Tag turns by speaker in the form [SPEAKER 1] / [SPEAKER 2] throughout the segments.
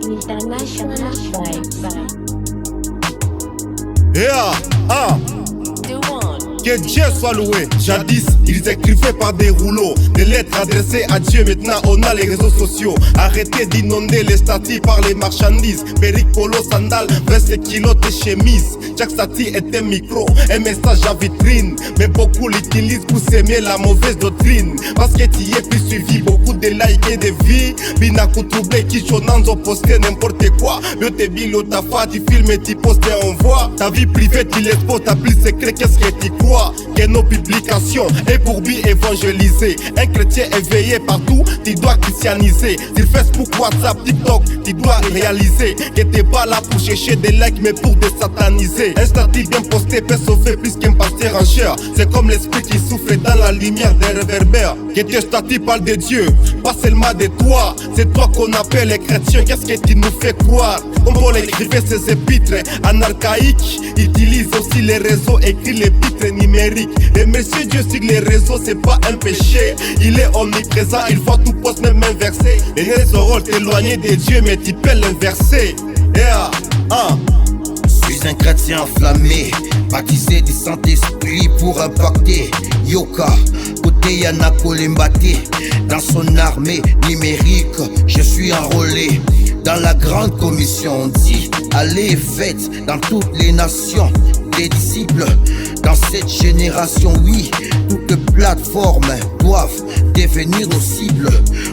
[SPEAKER 1] International vibes.
[SPEAKER 2] Yeah, que Dieu soit loué. Jadis, ils écrivaient par des rouleaux des lettres adressées à Dieu. Maintenant, on a les réseaux sociaux. Arrêtez d'inonder les statues par les marchandises. Peric, polo, sandales, veste, kilotes et chemises. Chaque statue est un micro, un message à vitrine. Mais beaucoup l'utilisent pour s'aimer la mauvaise doctrine. Parce que tu y es plus suivi, beaucoup de likes et de vies. Binaku troublé, Kichonanzo posté n'importe quoi. Yo te bilo ta fa, tu filmes et tu postes et on voit. Ta vie privée, tu l'exposes, ta plus secret, qu'est-ce que tu crois? Que nos publications est pour but évangéliser. Un chrétien éveillé partout, tu dois christianiser. Sur Facebook, WhatsApp, TikTok, tu dois réaliser que t'es pas là pour chercher des likes mais pour te sataniser. Un statut bien posté peut sauver plus qu'un pasteur en chair. C'est comme l'esprit qui souffle dans la lumière des réverbères. Que tes statuts parlent de Dieu, pas seulement de toi. C'est toi qu'on appelle les chrétiens, qu'est-ce que tu nous fais croire? Comme Paul écrivait ses épîtres en archaïque, utilise aussi les réseaux, écrit l'épître numérique. Remercier Dieu sur les réseaux, c'est pas un péché. Il est omniprésent, il voit tout poste, même inversé. Les gens sauront t'éloigner de Dieu, mais tu peux l'inverser. Yeah,
[SPEAKER 3] Je suis un chrétien enflammé, baptisé du Saint-Esprit pour impacter. Yoka, côté Yana Kolembate, dans son armée numérique, je suis enrôlé. Dans la grande commission, on dit, allez faites dans toutes les nations des disciples. Dans cette génération, oui, toutes les plateformes doivent devenir nos cibles.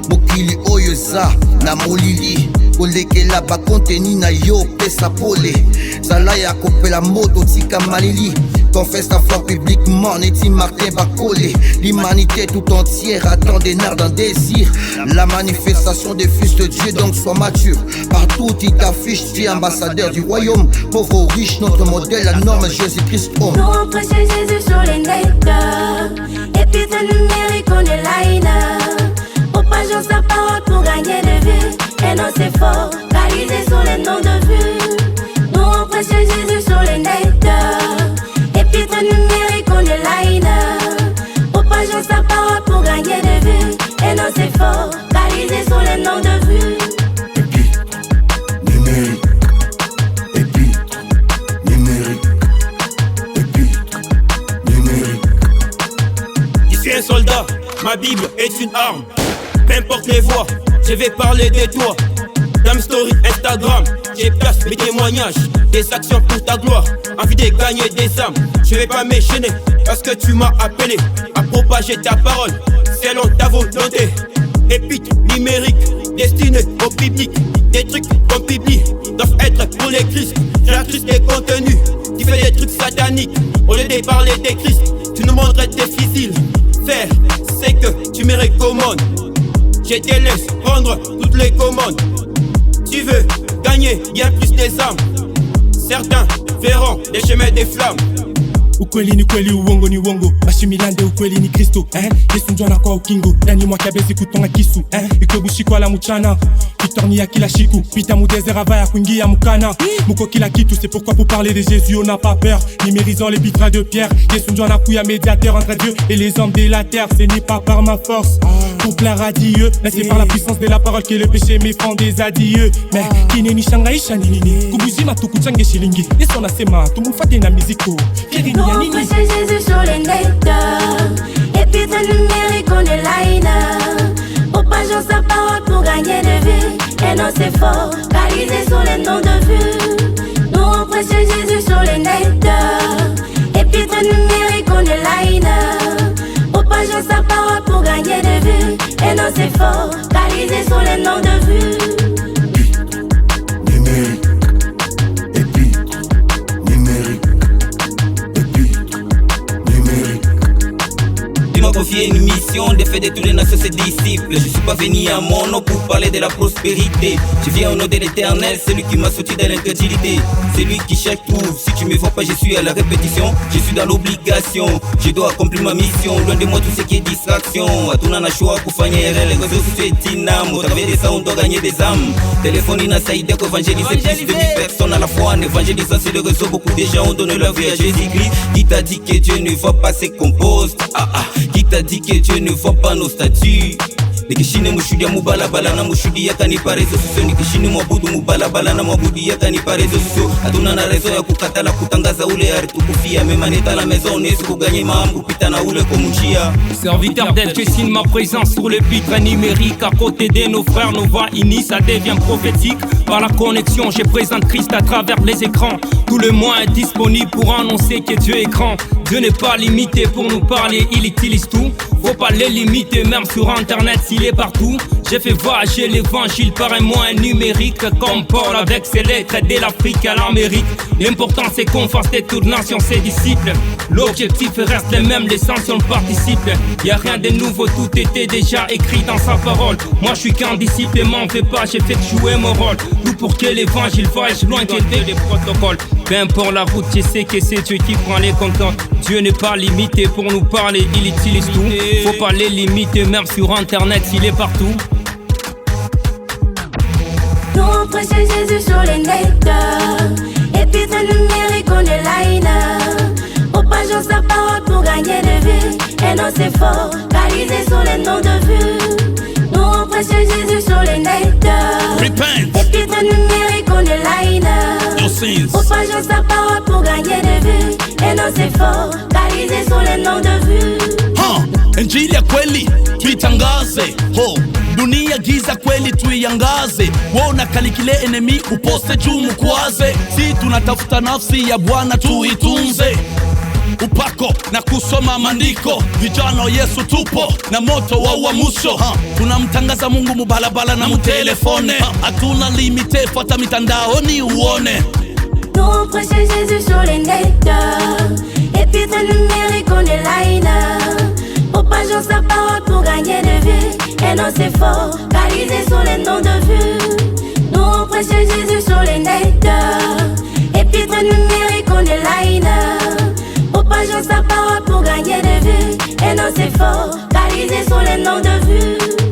[SPEAKER 3] Mokili Oyoza, Namolili, Olekela bakonteni na yo pesa pole. Zalaya kopela moto tika malili. Confesse ta foi publiquement, Neti Martin Bakole. L'humanité tout entière attend des nerfs d'un désir. La manifestation des fils de Dieu, donc sois mature. Partout il t'affiche, tu es ambassadeur du royaume. Pauvre ou riche, notre modèle, la norme Jésus-Christ homme.
[SPEAKER 4] Nous on prêche Jésus sur les nets. Et puis ton numérique on est là. Propageons sa parole pour gagner de vue. Et non c'est fort, réalisé sur les noms de vue. Nous on prêche Jésus sur les nets. Et puis ton numérique on est là. Propageons sa parole pour gagner de vue. Et non c'est fort, réalisé sur les noms de vue.
[SPEAKER 3] Numérique.
[SPEAKER 5] Je suis un soldat, ma Bible est une arme. Peu importe les voix, je vais parler de toi. Dans mes stories Instagram, j'ai place mes témoignages, des actions pour ta gloire, envie de gagner des âmes. Je vais pas m'échaîner parce que tu m'as appelé à propager ta parole selon ta volonté. Épître numérique, destiné au public. Des trucs qu'on publie doivent être pour les Christ. J'accuse des contenus, tu fais des trucs sataniques. Au lieu de parler des Christ, tu nous montres difficile. Faire, c'est que tu me recommandes. Je te laisse prendre toutes les commandes. Tu veux gagner bien plus des âmes. Certains verront les chemins des flammes.
[SPEAKER 6] Ukweli ni kweli, uongo ni uongo. Bashimilande ukweli ni Kristo, Yesu njona kwa ukingo. Ndani mwa kabezi kutonga kisu, Ikwebushi kwa la mchana. Kitorni ya kila shiku, pita mu désert avaya kuingia mukana. Muko kila kitu, c'est pourquoi pour parler de Jésus on n'a pas peur. Numérisant les bitra de pierre. Yesu njona kuya médiateur entre Dieu et les hommes de la terre. Ce n'est pas par ma force, pour plaire à Dieu. Mais c'est par la puissance de la parole que le péché me font des adieux. Mais kine ni shangai shanini, kubuzima tukuchange shilingi. Yesu nasema tumufate na miziko.
[SPEAKER 4] Nous on prêche Jésus sur les nets. Et puis ton numérique on est là. Propageons sa parole pour gagner de vue. Et non c'est fort, réalisé sur les noms de vue. Nous on prêche Jésus sur les nets. Et puis ton numérique on est là. Propageons sa parole pour gagner de vue. Et non c'est fort, réalisé sur les noms de vue.
[SPEAKER 3] Numérique.
[SPEAKER 5] M'a confié une mission de faire de toutes les nations ses disciples. Je suis pas venu à mon nom pour parler de la prospérité. Je viens au nom de l'Éternel, celui qui m'a sorti de l'incrédulité. C'est lui qui chaque trouve. Si tu me vois pas, je suis à la répétition. Je suis dans l'obligation. Je dois accomplir ma mission. Loin de moi tout ce qui est distraction. Atuna na choix kufanya erreur. Les réseaux sociaux est dynamo. T'avais des ça, on doit gagner des âmes. Téléphone inasaïdé qu'évangéliser plus de 1000 personnes à la fois. En évangélisant sur le réseau, beaucoup de gens ont donné leur vie à Jésus-Christ. Qui t'a dit que Dieu ne va pas se composer? Qui t'a dit que Dieu ne voit pas nos statuts? nikishine mushudia mubalabala na mushudia kanipa rezo sosio, nikishine mwabudu mubalabala na mwabudi ya kanipa rezo sosio. Hatuna na rezo ya kukatala kutangaza ule aritukufia, memaneta la maison nesi kuganye maambu pita na ule komunjia.
[SPEAKER 1] Serviteur d'aide, je signe ma présence sur le putain numérique. À côté de nos frères, nos voix unis, ça devient prophétique. Par la connexion, je présente Christ à travers les écrans. Tout le monde est disponible pour annoncer que Dieu est grand. Dieu n'est pas limité pour nous parler, il utilise tout. Faut pas les limiter, même sur internet, s'il est partout. J'ai fait voyager l'évangile par un moyen numérique, comme Paul avec ses lettres de l'Afrique à l'Amérique. L'important c'est qu'on fasse de toute nation ses disciples. L'objectif reste le même, l'essentiel participe. Y'a rien de nouveau, tout était déjà écrit dans sa parole. Moi je suis qu'un disciple, m'en fais pas, j'ai fait jouer mon rôle. Tout pour que l'évangile voyage loin qu'il y ait des protocoles. Peu importe la route, je sais que c'est Dieu qui prend les contents. Dieu n'est pas limité pour nous parler, il utilise tout. Faut pas les limiter, même sur internet, s'il est partout.
[SPEAKER 4] Nous on prêche Jésus sur les nets. Et puis très numérique on est liner. Propageons sa parole pour gagner de vue. Et non c'est fort, réalisé sur les noms de vue. Nous on prêche Jésus sur les nets.
[SPEAKER 5] Repent.
[SPEAKER 4] Et puis très numérique on est liner. Propageons sa parole pour gagner de vue. Et non c'est fort, réalisé sur les noms de vue.
[SPEAKER 7] Injili ya kweli tuitangaze, dunia giza kweli tuiangaze. Wona kalikile enemy uposte juu mkwaze. Si tunatafuta nafsi ya Bwana tuitunze. Upako na kusoma maandiko, vijana Yesu tupo na moto wa uamusho. Tunamtangaza Mungu mubalabala na mutelefone. Hatuna limite, fuata mitandaoni uone.
[SPEAKER 4] Nous on prêche Jésus sur les nets. Et puis très numérique on est liner. Propageons sa parole pour gagner de vue. Et non c'est fort, réalisé sur les noms de vue. Nous on prêche Jésus sur les nets. Et puis très numérique on est liner. Propageons sa parole pour gagner de vue. Et non c'est fort, réalisé sur les noms de vue.